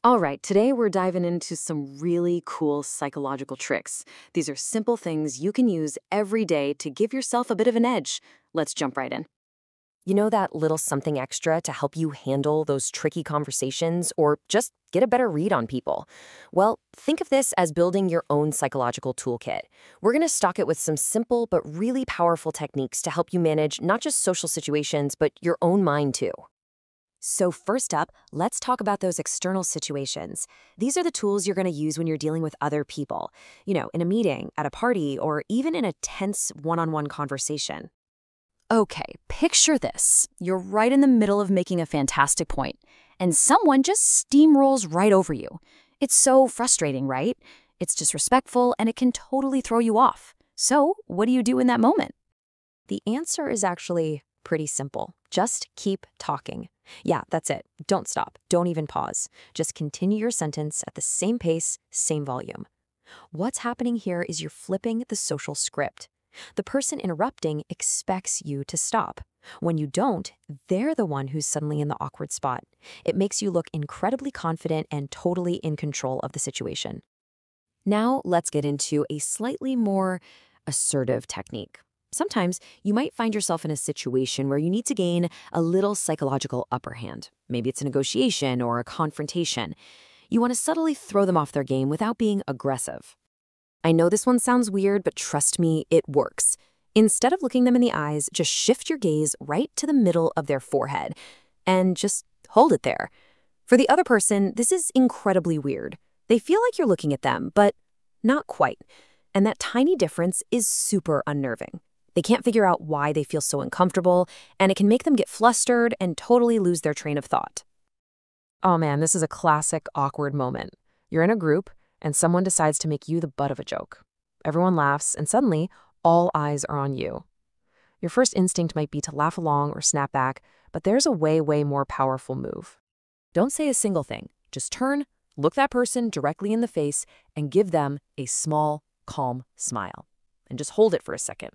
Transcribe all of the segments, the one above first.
All right, today we're diving into some really cool psychological tricks. These are simple things you can use every day to give yourself a bit of an edge. Let's jump right in. You know, that little something extra to help you handle those tricky conversations or just get a better read on people? Well, think of this as building your own psychological toolkit. We're going to stock it with some simple but really powerful techniques to help you manage not just social situations, but your own mind too. So first up, let's talk about those external situations. These are the tools you're going to use when you're dealing with other people, in a meeting, at a party, or even in a tense one-on-one conversation. Okay, picture this. You're right in the middle of making a fantastic point, and someone just steamrolls right over you. It's so frustrating, right? It's disrespectful, and it can totally throw you off. So, what do you do in that moment? The answer is actually pretty simple. Just keep talking. Yeah, that's it. Don't stop. Don't even pause. Just continue your sentence at the same pace, same volume. What's happening here is you're flipping the social script. The person interrupting expects you to stop. When you don't, they're the one who's suddenly in the awkward spot. It makes you look incredibly confident and totally in control of the situation. Now, let's get into a slightly more assertive technique. Sometimes you might find yourself in a situation where you need to gain a little psychological upper hand. Maybe it's a negotiation or a confrontation. You want to subtly throw them off their game without being aggressive. I know this one sounds weird, but trust me, it works. Instead of looking them in the eyes, just shift your gaze right to the middle of their forehead and just hold it there. For the other person, this is incredibly weird. They feel like you're looking at them, but not quite. And that tiny difference is super unnerving. They can't figure out why they feel so uncomfortable, and it can make them get flustered and totally lose their train of thought. Oh man, this is a classic awkward moment. You're in a group, and someone decides to make you the butt of a joke. Everyone laughs, and suddenly, all eyes are on you. Your first instinct might be to laugh along or snap back, but there's a way more powerful move. Don't say a single thing. Just turn, look that person directly in the face, and give them a small, calm smile. And just hold it for a second.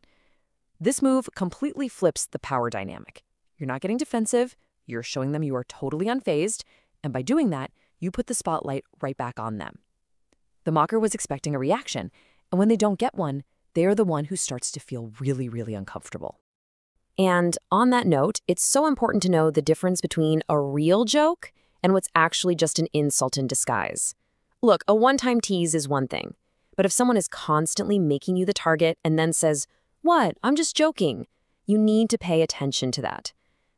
This move completely flips the power dynamic. You're not getting defensive, you're showing them you are totally unfazed, and by doing that, you put the spotlight right back on them. The mocker was expecting a reaction, and when they don't get one, they are the one who starts to feel really uncomfortable. And on that note, it's so important to know the difference between a real joke and what's actually just an insult in disguise. Look, a one-time tease is one thing, but if someone is constantly making you the target and then says, "What? I'm just joking," you need to pay attention to that.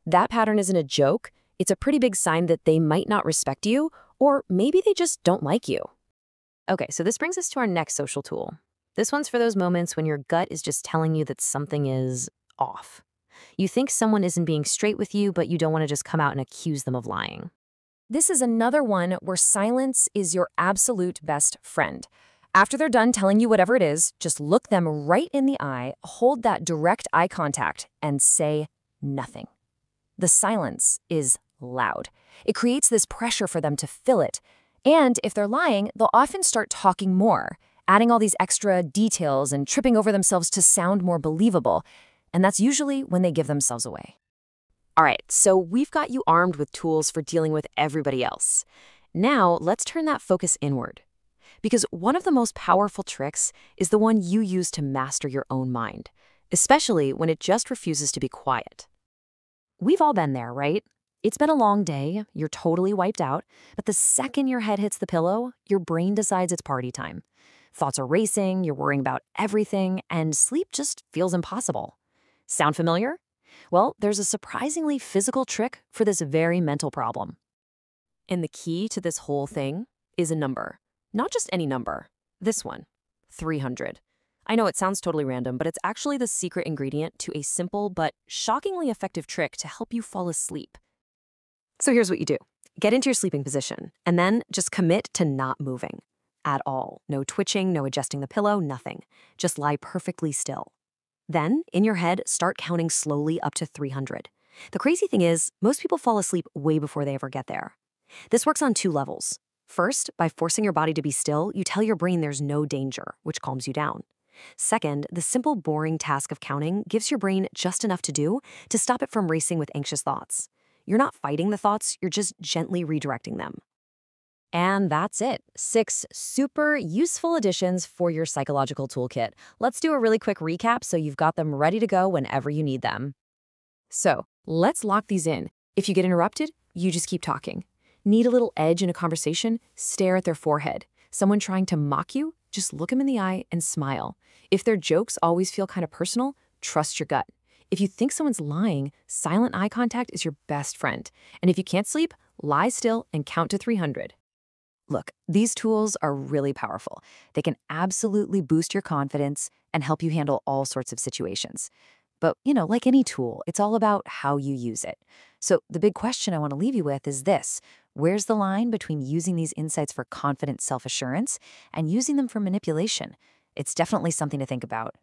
That pattern isn't a joke. It's a pretty big sign that they might not respect you, or maybe they just don't like you. Okay, so this brings us to our next social tool. This one's for those moments when your gut is just telling you that something is off. You think someone isn't being straight with you, but you don't want to just come out and accuse them of lying. This is another one where silence is your absolute best friend. After they're done telling you whatever it is, just look them right in the eye, hold that direct eye contact, and say nothing. The silence is loud. It creates this pressure for them to fill it. And if they're lying, they'll often start talking more, adding all these extra details and tripping over themselves to sound more believable. And that's usually when they give themselves away. All right, so we've got you armed with tools for dealing with everybody else. Now, let's turn that focus inward. Because one of the most powerful tricks is the one you use to master your own mind, especially when it just refuses to be quiet. We've all been there, right? It's been a long day, you're totally wiped out, but the second your head hits the pillow, your brain decides it's party time. Thoughts are racing, you're worrying about everything, and sleep just feels impossible. Sound familiar? Well, there's a surprisingly physical trick for this very mental problem. And the key to this whole thing is a number. Not just any number. This one, 300. I know it sounds totally random, but it's actually the secret ingredient to a simple but shockingly effective trick to help you fall asleep. So here's what you do. Get into your sleeping position, and then just commit to not moving at all. No twitching, no adjusting the pillow, nothing. Just lie perfectly still. Then, in your head, start counting slowly up to 300. The crazy thing is, most people fall asleep way before they ever get there. This works on two levels. First, by forcing your body to be still, you tell your brain there's no danger, which calms you down. Second, the simple, boring task of counting gives your brain just enough to do to stop it from racing with anxious thoughts. You're not fighting the thoughts, you're just gently redirecting them. And that's it. 6 super useful additions for your psychological toolkit. Let's do a really quick recap so you've got them ready to go whenever you need them. So, let's lock these in. If you get interrupted, you just keep talking. Need a little edge in a conversation? Stare at their forehead. Someone trying to mock you? Just look them in the eye and smile. If their jokes always feel kind of personal, trust your gut. If you think someone's lying, silent eye contact is your best friend. And if you can't sleep, lie still and count to 300. Look, these tools are really powerful. They can absolutely boost your confidence and help you handle all sorts of situations. But, like any tool, it's all about how you use it. So the big question I want to leave you with is this. Where's the line between using these insights for confident self-assurance and using them for manipulation? It's definitely something to think about.